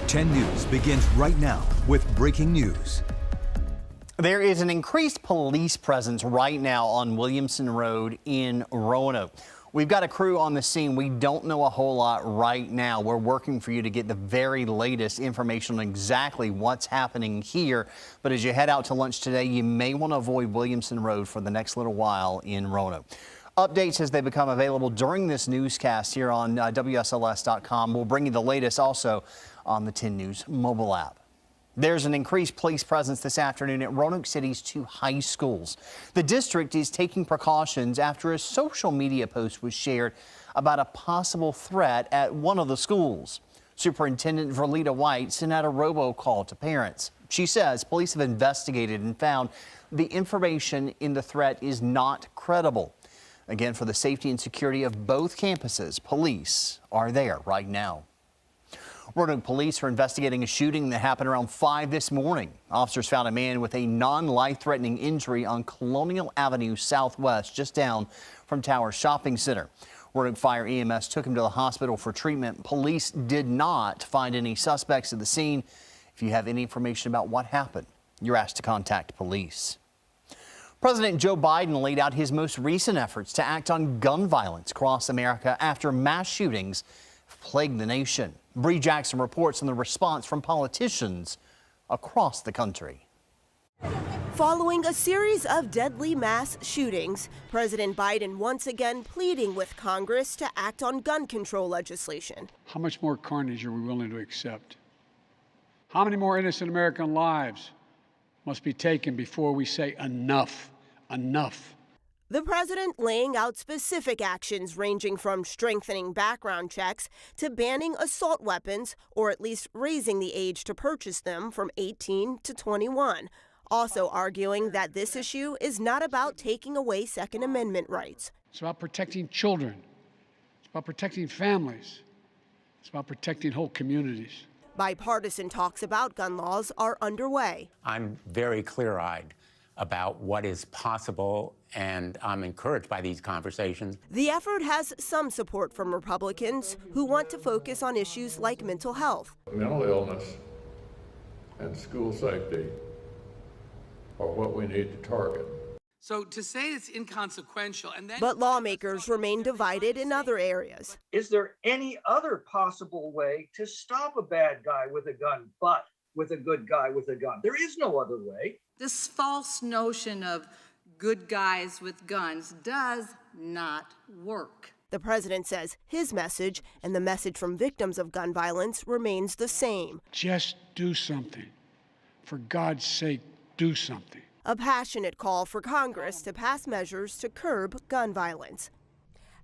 10 News begins right now with breaking news. There is an increased police presence right now on Williamson Road in Roanoke. We've got a crew on the scene. We don't know a whole lot right now. We're working for you to get the very latest information on exactly what's happening here. But as you head out to lunch today, you may want to avoid Williamson Road for the next little while in Roanoke. Updates as they become available during this newscast here on WSLS.com. We'll bring you the latest also on the 10 News mobile app. There's an increased police presence this afternoon at Roanoke City's 2 high schools. The district is taking precautions after a social media post was shared about a possible threat at one of the schools. Superintendent Verlita White sent out a robocall to parents. She says police have investigated and found the information in the threat is not credible. Again, for the safety and security of both campuses, police are there right now. Roanoke police are investigating a shooting that happened around 5 this morning. Officers found a man with a non-life-threatening injury on Colonial Avenue Southwest, just down from Tower Shopping Center. Roanoke Fire EMS took him to the hospital for treatment. Police did not find any suspects at the scene. If you have any information about what happened, you're asked to contact police. President Joe Biden laid out his most recent efforts to act on gun violence across America after mass shootings have plagued the nation. Bree Jackson reports on the response from politicians across the country. Following a series of deadly mass shootings, President Biden once again pleading with Congress to act on gun control legislation. How much more carnage are we willing to accept? How many more innocent American lives must be taken before we say enough, enough? The president laying out specific actions ranging from strengthening background checks to banning assault weapons, or at least raising the age to purchase them from 18 to 21. Also arguing that this issue is not about taking away Second Amendment rights. It's about protecting children. It's about protecting families. It's about protecting whole communities. Bipartisan talks about gun laws are underway. I'm very clear-eyed about what is possible, and I'm encouraged by these conversations. The effort has some support from Republicans who want to focus on issues like mental health. Mental illness and school safety are what we need to target. So to say it's inconsequential and then... But lawmakers remain divided in other areas. Is there any other possible way to stop a bad guy with a gun, but with a good guy with a gun? There is no other way. This false notion of good guys with guns does not work. The president says his message and the message from victims of gun violence remains the same. Just do something. For God's sake, do something. A passionate call for Congress to pass measures to curb gun violence.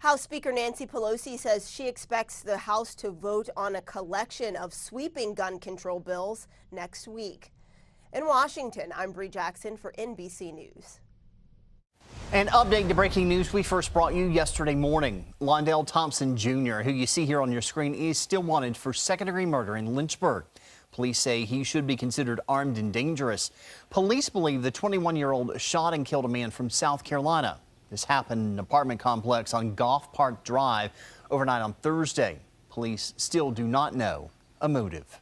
House Speaker Nancy Pelosi says she expects the House to vote on a collection of sweeping gun control bills next week. In Washington, I'm Bree Jackson for NBC News. An update to breaking news we first brought you yesterday morning. Londell Thompson Jr., who you see here on your screen, is still wanted for second-degree murder in Lynchburg. Police say he should be considered armed and dangerous. Police believe the 21-year-old shot and killed a man from South Carolina. This happened in an apartment complex on Golf Park Drive overnight on Thursday. Police still do not know a motive.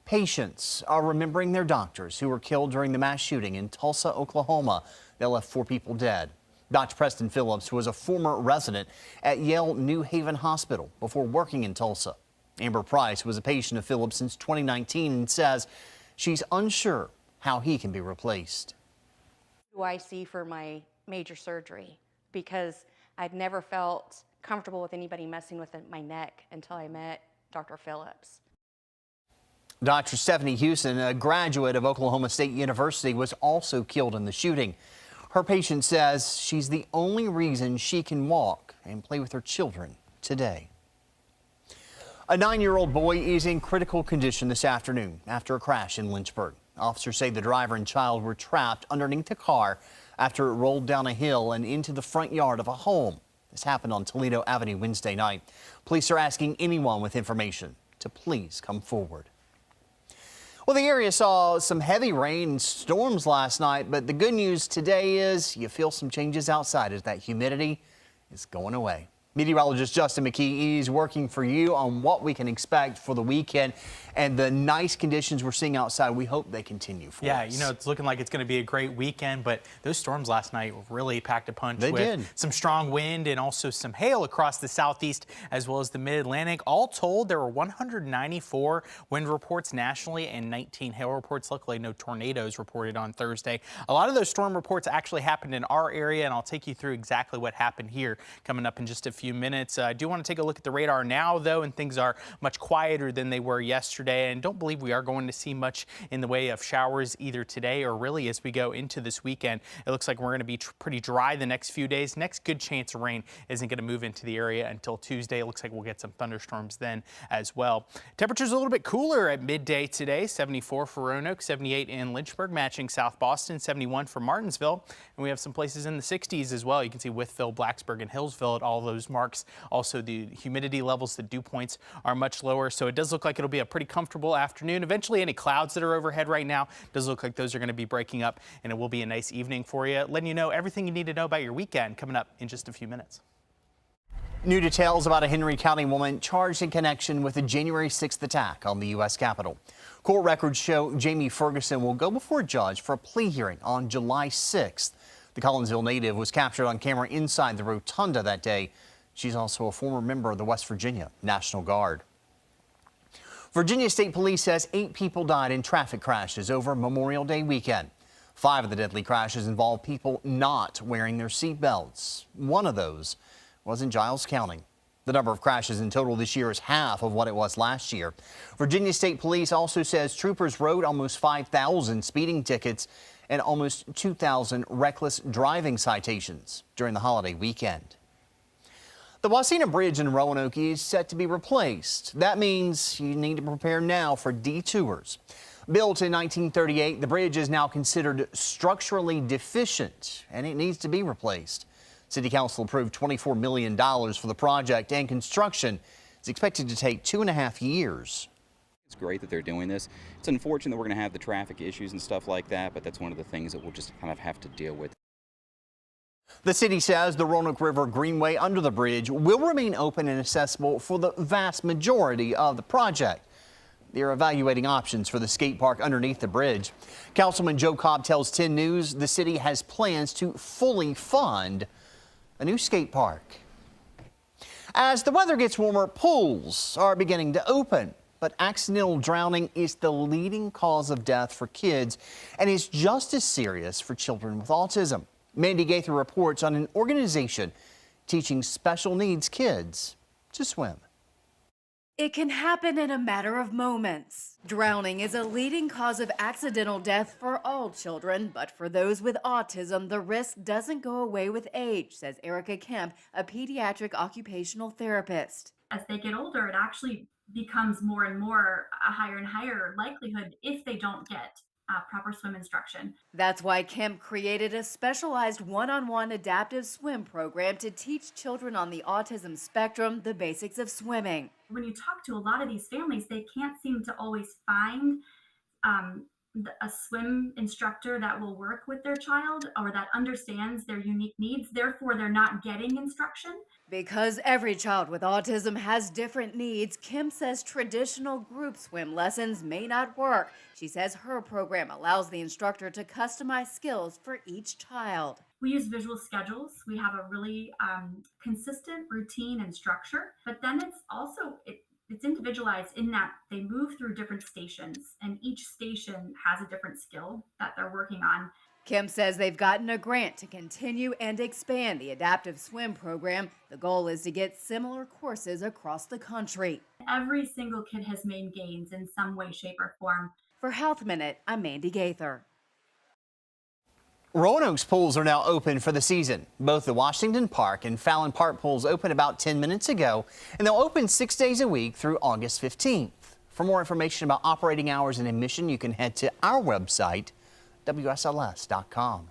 Patients are remembering their doctors who were killed during the mass shooting in Tulsa, Oklahoma. They left 4 people dead. Dr. Preston Phillips was a former resident at Yale New Haven Hospital before working in Tulsa. Amber Price was a patient of Phillips since 2019 and says she's unsure how he can be replaced. Who I see for my major surgery, because I'd never felt comfortable with anybody messing with my neck until I met Dr. Phillips. Dr. Stephanie Houston, a graduate of Oklahoma State University, was also killed in the shooting. Her patient says she's the only reason she can walk and play with her children today. A 9-year-old boy is in critical condition this afternoon after a crash in Lynchburg. Officers say the driver and child were trapped underneath the car after it rolled down a hill and into the front yard of a home. This happened on Toledo Avenue Wednesday night. Police are asking anyone with information to please come forward. Well, the area saw some heavy rain and storms last night, but the good news today is you feel some changes outside as that humidity is going away. Meteorologist Justin McKee is working for you on what we can expect for the weekend and the nice conditions we're seeing outside. We hope they continue for us. Yeah, you know, it's looking like it's going to be a great weekend, but those storms last night really packed a punch. They with did. Some strong wind and also some hail across the southeast as well as the mid-Atlantic. All told, there were 194 wind reports nationally and 19 hail reports. Luckily, no tornadoes reported on Thursday. A lot of those storm reports actually happened in our area, and I'll take you through exactly what happened here coming up in just a few minutes. I do want to take a look at the radar now, though, and things are much quieter than they were yesterday. And don't believe we are going to see much in the way of showers either today or really as we go into this weekend. It looks like we're going to be pretty dry the next few days. Next good chance of rain isn't going to move into the area until Tuesday. It looks like we'll get some thunderstorms then as well. Temperatures a little bit cooler at midday today. 74 for Roanoke, 78 in Lynchburg, matching South Boston, 71 for Martinsville. And we have some places in the 60s as well. You can see Wytheville, Blacksburg, and Hillsville at all those marks. Also, the humidity levels, the dew points are much lower. So it does look like it'll be a pretty comfortable afternoon. Eventually, any clouds that are overhead right now does look like those are going to be breaking up, and it will be a nice evening for you. Letting you know everything you need to know about your weekend coming up in just a few minutes. New details about a Henry County woman charged in connection with the January 6th attack on the U.S. Capitol. Court records show Jamie Ferguson will go before a judge for a plea hearing on July 6th. The Collinsville native was captured on camera inside the rotunda that day. She's also a former member of the West Virginia National Guard. Virginia State Police says 8 people died in traffic crashes over Memorial Day weekend. 5 of the deadly crashes involved people not wearing their seat belts. One of those was in Giles County. The number of crashes in total this year is half of what it was last year. Virginia State Police also says troopers wrote almost 5,000 speeding tickets and almost 2,000 reckless driving citations during the holiday weekend. The Wasena Bridge in Roanoke is set to be replaced. That means you need to prepare now for detours. Built in 1938, the bridge is now considered structurally deficient and it needs to be replaced. City Council approved $24 million for the project, and construction is expected to take 2.5 years. It's great that they're doing this. It's unfortunate that we're going to have the traffic issues and stuff like that, but that's one of the things that we'll just kind of have to deal with. The city says the Roanoke River Greenway under the bridge will remain open and accessible for the vast majority of the project. They're evaluating options for the skate park underneath the bridge. Councilman Joe Cobb tells 10 News the city has plans to fully fund a new skate park. As the weather gets warmer, pools are beginning to open. But accidental drowning is the leading cause of death for kids and is just as serious for children with autism. Mandy Gaither reports on an organization teaching special needs kids to swim. It can happen in a matter of moments. Drowning is a leading cause of accidental death for all children, but for those with autism, the risk doesn't go away with age, says Erica Kemp, a pediatric occupational therapist. As they get older, it actually becomes more and more a higher and higher likelihood if they don't get proper swim instruction. That's why Kemp created a specialized one-on-one adaptive swim program to teach children on the autism spectrum the basics of swimming. When you talk to a lot of these families, they can't seem to always find a swim instructor that will work with their child or that understands their unique needs. Therefore, they're not getting instruction. Because every child with autism has different needs, Kim says traditional group swim lessons may not work. She says her program allows the instructor to customize skills for each child. We use visual schedules. We have a really consistent routine and structure, but then it's also, it's individualized in that they move through different stations and each station has a different skill that they're working on. Kim says they've gotten a grant to continue and expand the adaptive swim program. The goal is to get similar courses across the country. Every single kid has made gains in some way, shape, or form. For Health Minute, I'm Mandy Gaither. Roanoke's pools are now open for the season. Both the Washington Park and Fallon Park pools opened about 10 minutes ago, and they'll open 6 days a week through August 15th. For more information about operating hours and admission, you can head to our website, WSLS.com.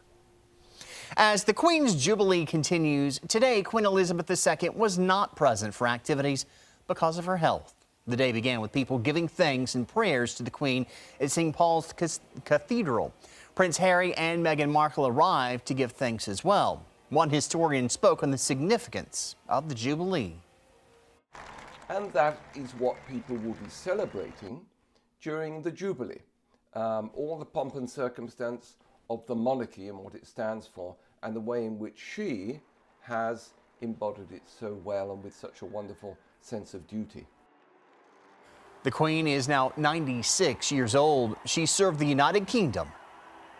As the Queen's Jubilee continues, today Queen Elizabeth II was not present for activities because of her health. The day began with people giving thanks and prayers to the Queen at St. Paul's Cathedral. Prince Harry and Meghan Markle arrived to give thanks as well. One historian spoke on the significance of the Jubilee. And that is what people will be celebrating during the Jubilee. All the pomp and circumstance of the monarchy and what it stands for, and the way in which she has embodied it so well and with such a wonderful sense of duty. The Queen is now 96 years old. She served the United Kingdom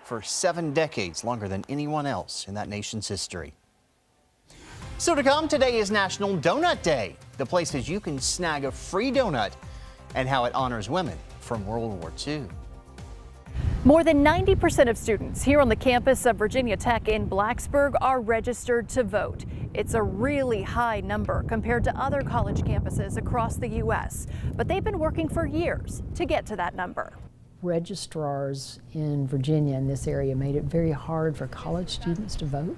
for 7 decades, longer than anyone else in that nation's history. So to come, today is National Donut Day, the places you can snag a free donut and how it honors women from World War II. More than 90% of students here on the campus of Virginia Tech in Blacksburg are registered to vote. It's a really high number compared to other college campuses across the U.S., but they've been working for years to get to that number. Registrars in Virginia in this area made it very hard for college students to vote.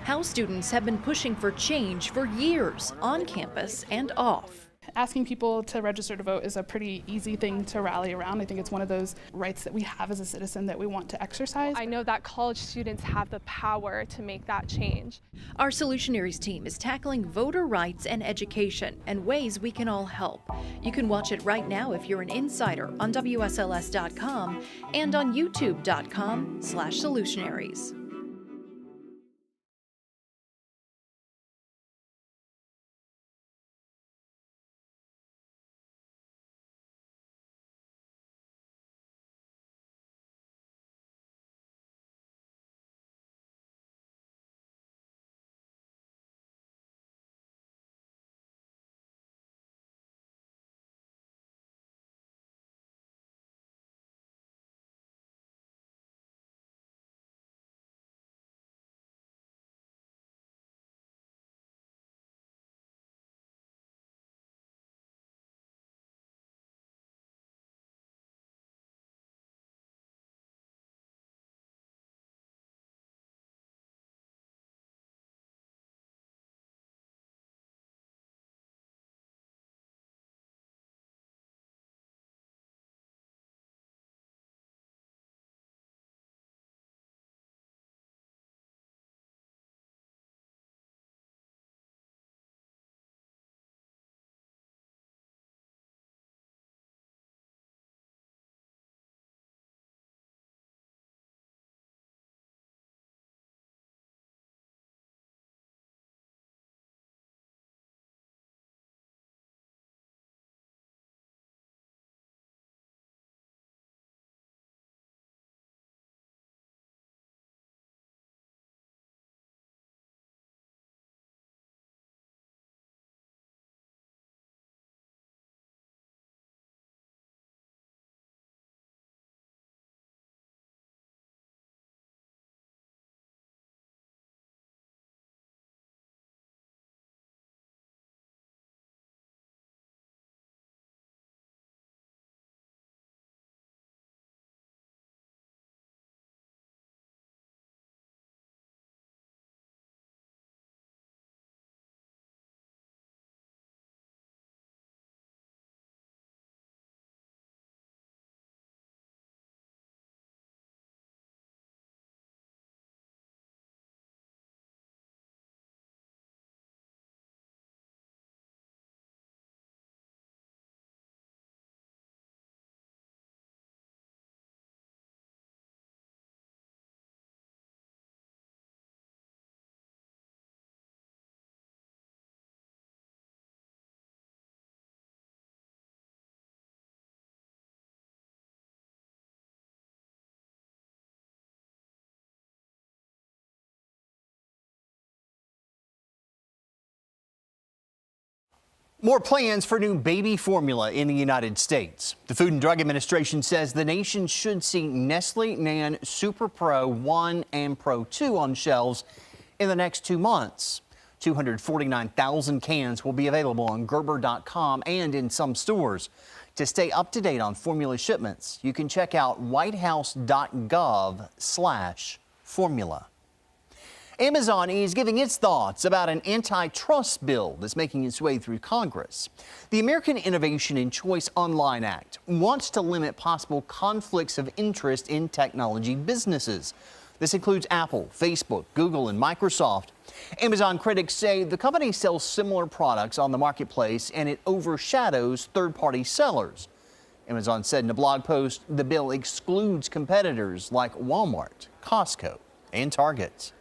How students have been pushing for change for years on campus and off. Asking people to register to vote is a pretty easy thing to rally around. I think it's one of those rights that we have as a citizen that we want to exercise. I know that college students have the power to make that change. Our Solutionaries team is tackling voter rights and education and ways we can all help. You can watch it right now if you're an insider on WSLS.com and on YouTube.com/Solutionaries. More plans for new baby formula in the United States. The Food and Drug Administration says the nation should see Nestle Nan Super Pro 1 and Pro 2 on shelves in the next 2 months. 249,000 cans will be available on Gerber.com and in some stores. To stay up to date on formula shipments, you can check out whitehouse.gov/formula. Amazon is giving its thoughts about an antitrust bill that's making its way through Congress. The American Innovation and Choice Online Act wants to limit possible conflicts of interest in technology businesses. This includes Apple, Facebook, Google, and Microsoft. Amazon critics say the company sells similar products on the marketplace and it overshadows third-party sellers. Amazon said in a blog post the bill excludes competitors like Walmart, Costco, and Target.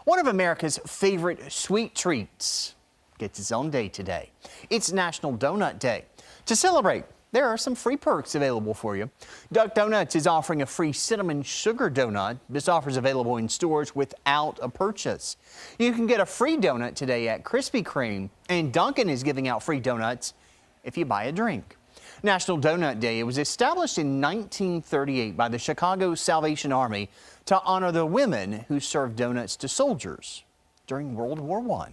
One of America's favorite sweet treats gets its own day today. It's National Donut Day. To celebrate, there are some free perks available for you. Duck Donuts is offering a free cinnamon sugar donut. This offer is available in stores without a purchase. You can get a free donut today at Krispy Kreme, and Dunkin' is giving out free donuts if you buy a drink. National Donut Day was established in 1938 by the Chicago Salvation Army to honor the women who served donuts to soldiers during World War I.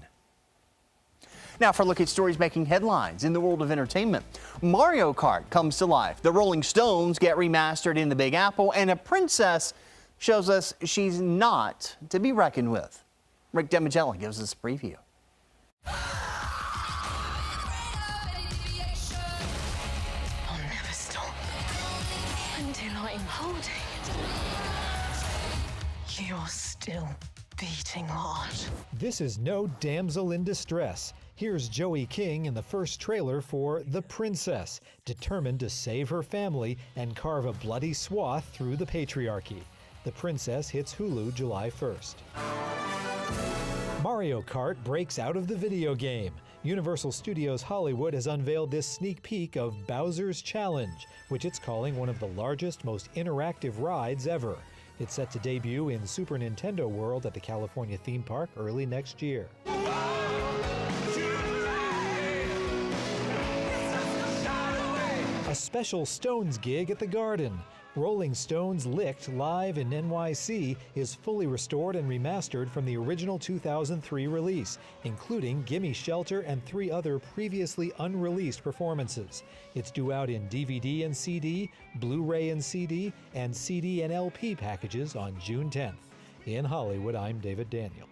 Now for a look at stories making headlines in the world of entertainment. Mario Kart comes to life. The Rolling Stones get remastered in the Big Apple, and a princess shows us she's not to be reckoned with. Rick Demigella gives us a preview. I'll never stop until I'm holding. You're still beating heart. This is no damsel in distress. Here's Joey King in the first trailer for The Princess, determined to save her family and carve a bloody swath through the patriarchy. The Princess hits Hulu July 1st. Mario Kart breaks out of the video game. Universal Studios Hollywood has unveiled this sneak peek of Bowser's Challenge, which it's calling one of the largest, most interactive rides ever. It's set to debut in Super Nintendo World at the California theme park early next year. A special Stones gig at the Garden. Rolling Stones Licked live in NYC is fully restored and remastered from the original 2003 release, including Gimme Shelter and 3 other previously unreleased performances. It's due out in DVD and CD, Blu-ray and CD, and CD and LP packages on June 10th. In Hollywood, I'm David Daniel.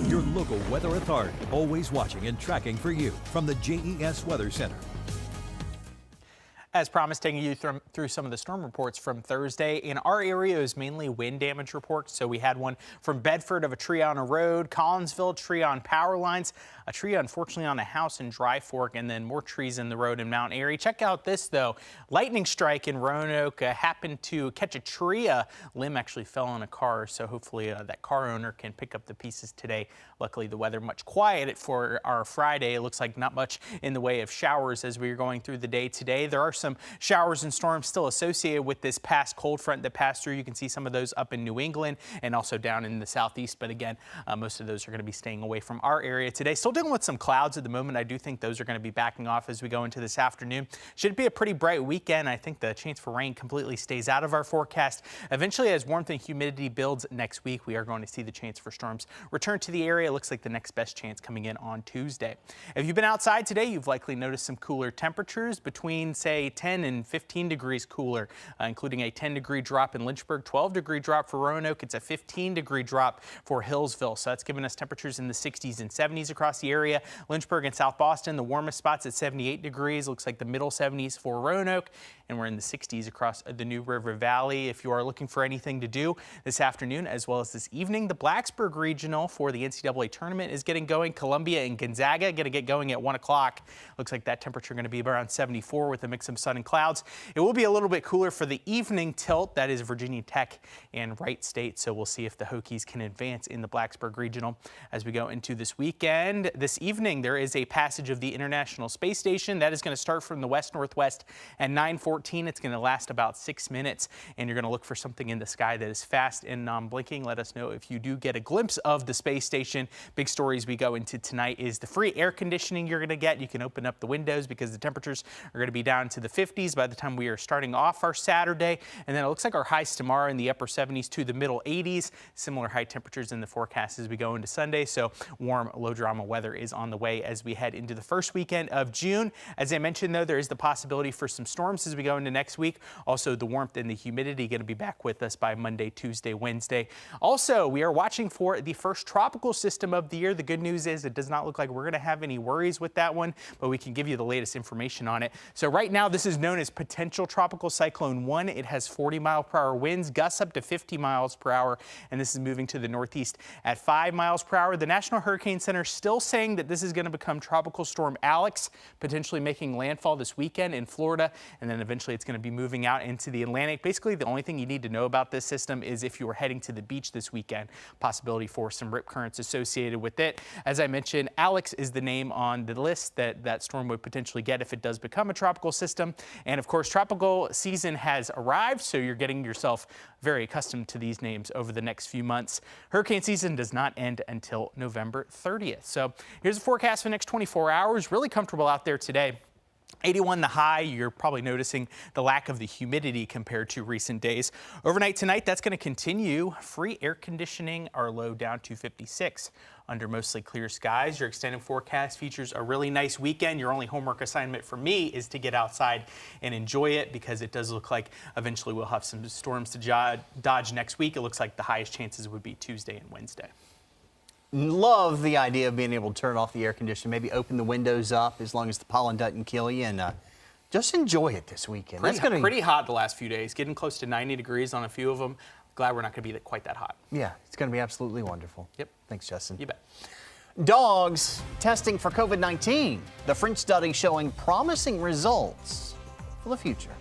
Your local weather authority, always watching and tracking for you from the JES Weather Center. As promised, taking you through some of the storm reports from Thursday. In our area, it was mainly wind damage reports. So we had one from Bedford of a tree on a road, Collinsville, tree on power lines, a tree unfortunately on a house in Dry Fork, and then more trees in the road in Mount Airy. Check out this though. Lightning strike in Roanoke happened to catch a tree. A limb actually fell on a car, so hopefully that car owner can pick up the pieces today. Luckily, the weather much quiet for our Friday. It looks like not much in the way of showers as we are going through the day today. There are some showers and storms still associated with this past cold front that passed through. You can see some of those up in New England and also down in the southeast. But again, most of those are going to be staying away from our area today. Still dealing with some clouds at the moment. I do think those are going to be backing off as we go into this afternoon. Should be a pretty bright weekend. I think the chance for rain completely stays out of our forecast. Eventually, as warmth and humidity builds next week, we are going to see the chance for storms return to the area. It looks like the next best chance coming in on Tuesday. If you've been outside today, you've likely noticed some cooler temperatures between, say, 10 and 15 degrees cooler, including a 10-degree drop in Lynchburg, 12-degree drop for Roanoke. It's a 15-degree drop for Hillsville. So that's giving us temperatures in the 60s and 70s across the area. Lynchburg and South Boston, the warmest spots at 78 degrees. Looks like the middle 70s for Roanoke. And we're in the 60s across the New River Valley. If you are looking for anything to do this afternoon as well as this evening, the Blacksburg Regional for the NCAA tournament is getting going. Columbia and Gonzaga going to get going at 1 o'clock. Looks like that temperature going to be around 74 with a mix of sun and clouds. It will be a little bit cooler for the evening tilt. That is Virginia Tech and Wright State. So we'll see if the Hokies can advance in the Blacksburg Regional as we go into this weekend. This evening, there is a passage of the International Space Station. That is going to start from the west-northwest at 9:14. It's going to last about 6 minutes, and you're going to look for something in the sky that is fast and non-blinking. Let us know if you do get a glimpse of the space station. Big stories we go into tonight is the free air conditioning you're going to get. You can open up the windows because the temperatures are going to be down to the 50s by the time we are starting off our Saturday. And then it looks like our highs tomorrow in the upper 70s to the middle 80s. Similar high temperatures in the forecast as we go into Sunday. So warm, low drama weather is on the way as we head into the first weekend of June. As I mentioned, though, there is the possibility for some storms as we go into next week. Also, the warmth and the humidity going to be back with us by Monday, Tuesday, Wednesday. Also, we are watching for the first tropical system of the year. The good news is it does not look like we're going to have any worries with that one, but we can give you the latest information on it. So right now, this is known as potential tropical cyclone 1. It has 40-mile-per-hour winds, gusts up to 50 miles per hour, and this is moving to the northeast at 5 miles per hour. The National Hurricane Center still saying that this is going to become Tropical Storm Alex, potentially making landfall this weekend in Florida, and then eventually it's going to be moving out into the Atlantic. Basically, the only thing you need to know about this system is if you are heading to the beach this weekend, possibility for some rip currents associated with it. As I mentioned, Alex is the name on the list that storm would potentially get if it does become a tropical system. And of course, tropical season has arrived, so you're getting yourself very accustomed to these names over the next few months. Hurricane season does not end until November 30th. So here's the forecast for the next 24 hours. Really comfortable out there today. 81 the high. You're probably noticing the lack of the humidity compared to recent days. Overnight tonight, that's going to continue. Free air conditioning, our low down to 56 under mostly clear skies. Your extended forecast features a really nice weekend. Your only homework assignment for me is to get outside and enjoy it, because it does look like eventually we'll have some storms to dodge next week. It looks like the highest chances would be Tuesday and Wednesday. Love the idea of being able to turn off the air conditioner, maybe open the windows up as long as the pollen doesn't kill you, and just enjoy it this weekend. Pretty hot the last few days, getting close to 90 degrees on a few of them. Glad we're not going to be quite that hot. Yeah, it's going to be absolutely wonderful. Yep. Thanks, Justin. You bet. Dogs testing for COVID-19. The French study showing promising results for the future.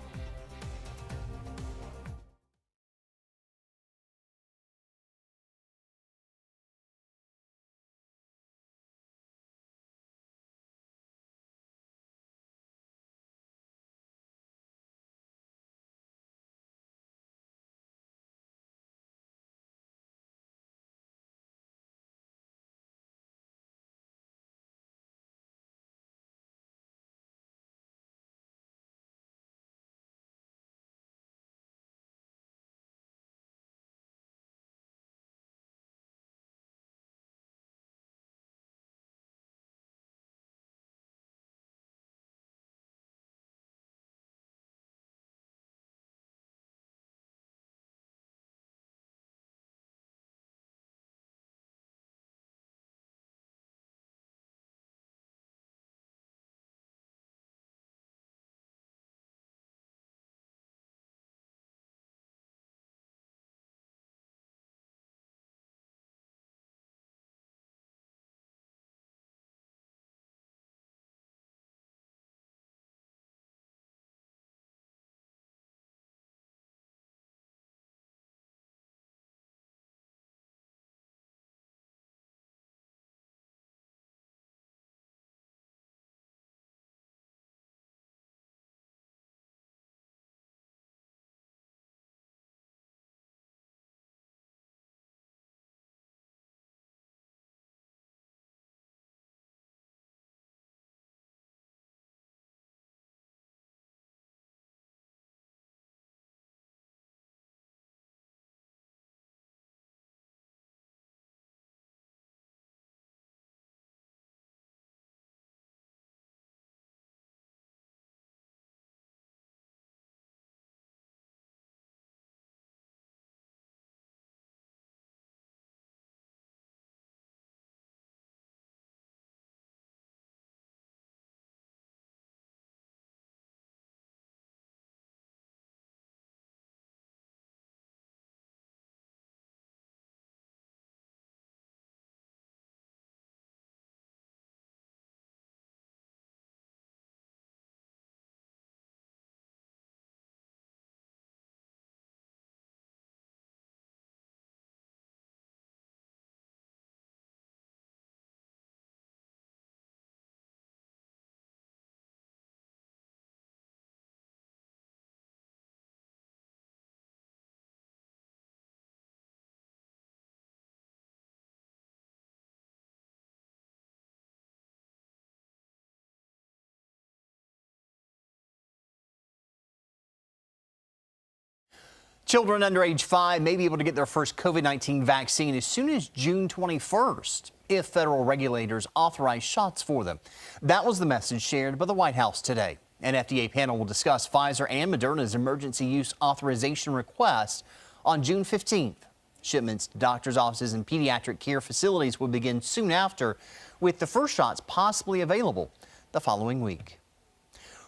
Children under age 5 may be able to get their first COVID-19 vaccine as soon as June 21st if federal regulators authorize shots for them. That was the message shared by the White House today. An FDA panel will discuss Pfizer and Moderna's emergency use authorization request on June 15th. Shipments to doctors' offices and pediatric care facilities will begin soon after, with the first shots possibly available the following week.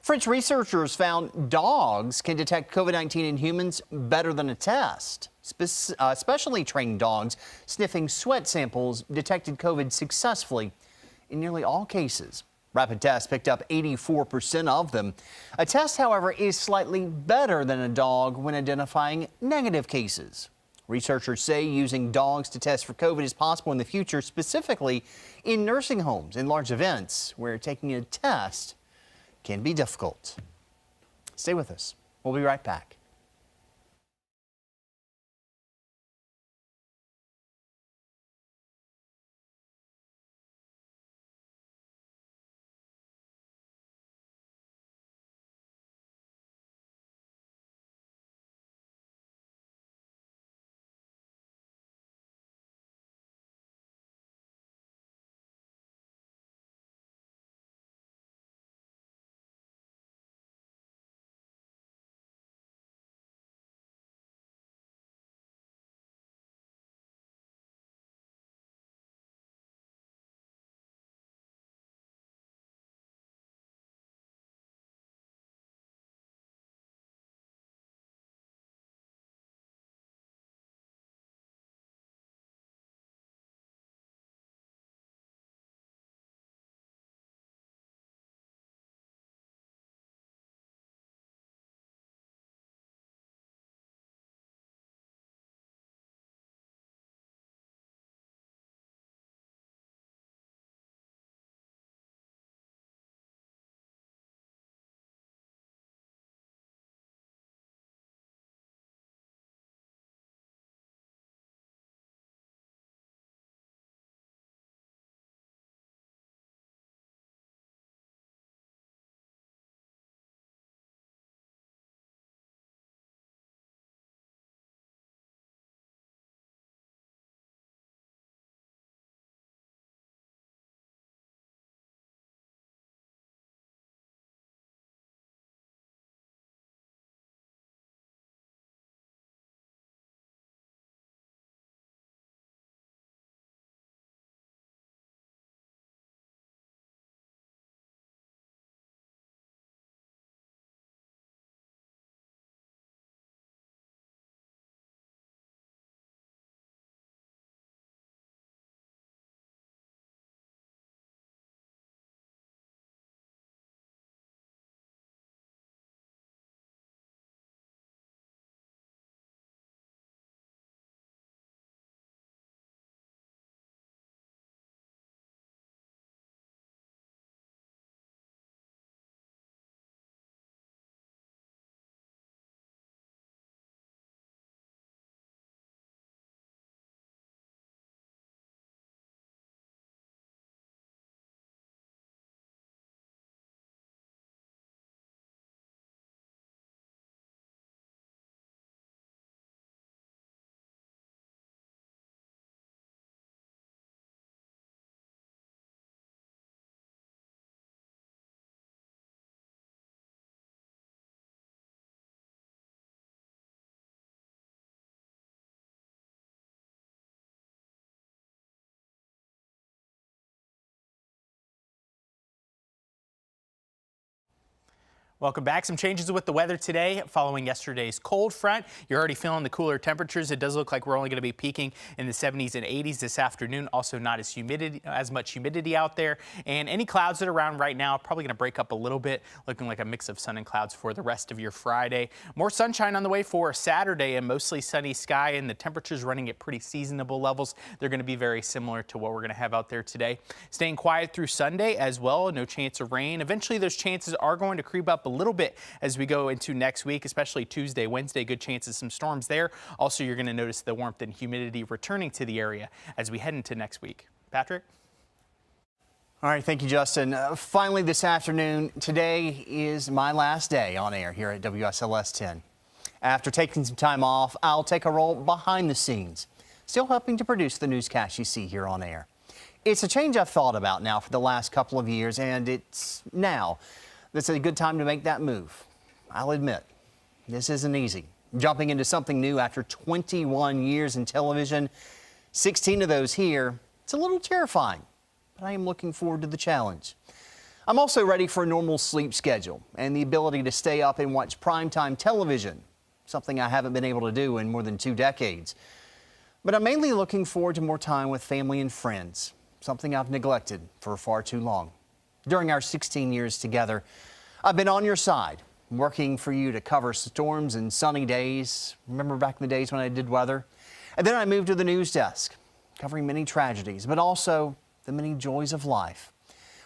French researchers found dogs can detect COVID-19 in humans better than a test. Specially trained dogs sniffing sweat samples detected COVID successfully in nearly all cases. Rapid tests picked up 84% of them. A test, however, is slightly better than a dog when identifying negative cases. Researchers say using dogs to test for COVID is possible in the future, specifically in nursing homes and large events where taking a test can be difficult. Stay with us. We'll be right back. Welcome back. Some changes with the weather today following yesterday's cold front. You're already feeling the cooler temperatures. It does look like we're only going to be peaking in the 70s and 80s this afternoon. Also not as much humidity out there. And any clouds that are around right now probably going to break up a little bit, looking like a mix of sun and clouds for the rest of your Friday. More sunshine on the way for Saturday and mostly sunny sky, and the temperatures running at pretty seasonable levels. They're going to be very similar to what we're going to have out there today. Staying quiet through Sunday as well. No chance of rain. Eventually those chances are going to creep up a little bit as we go into next week, especially Tuesday, Wednesday. Good chances some storms there. Also, you're going to notice the warmth and humidity returning to the area as we head into next week. Patrick? All right, thank you, Justin. Finally this afternoon, today is my last day on air here at WSLS 10. After taking some time off, I'll take a role behind the scenes, still helping to produce the newscast you see here on air. It's a change I've thought about now for the last couple of years, and it's now that's a good time to make that move. I'll admit, this isn't easy. Jumping into something new after 21 years in television, 16 of those here, it's a little terrifying, but I am looking forward to the challenge. I'm also ready for a normal sleep schedule and the ability to stay up and watch primetime television, something I haven't been able to do in more than 2 decades. But I'm mainly looking forward to more time with family and friends, something I've neglected for far too long. During our 16 years together, I've been on your side, working for you to cover storms and sunny days. Remember back in the days when I did weather? And then I moved to the news desk, covering many tragedies, but also the many joys of life.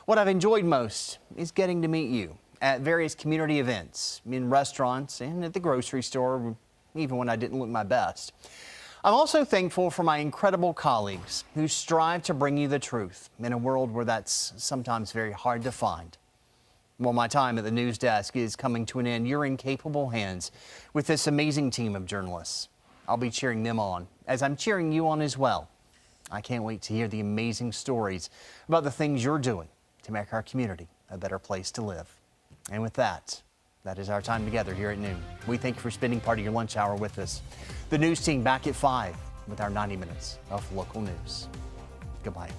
What I've enjoyed most is getting to meet you at various community events, in restaurants, and at the grocery store, even when I didn't look my best. I'm also thankful for my incredible colleagues who strive to bring you the truth in a world where that's sometimes very hard to find. Well, my time at the news desk is coming to an end. You're in capable hands with this amazing team of journalists. I'll be cheering them on as I'm cheering you on as well. I can't wait to hear the amazing stories about the things you're doing to make our community a better place to live. And with that, that is our time together here at noon. We thank you for spending part of your lunch hour with us. The news team back at 5 with our 90 minutes of local news. Goodbye.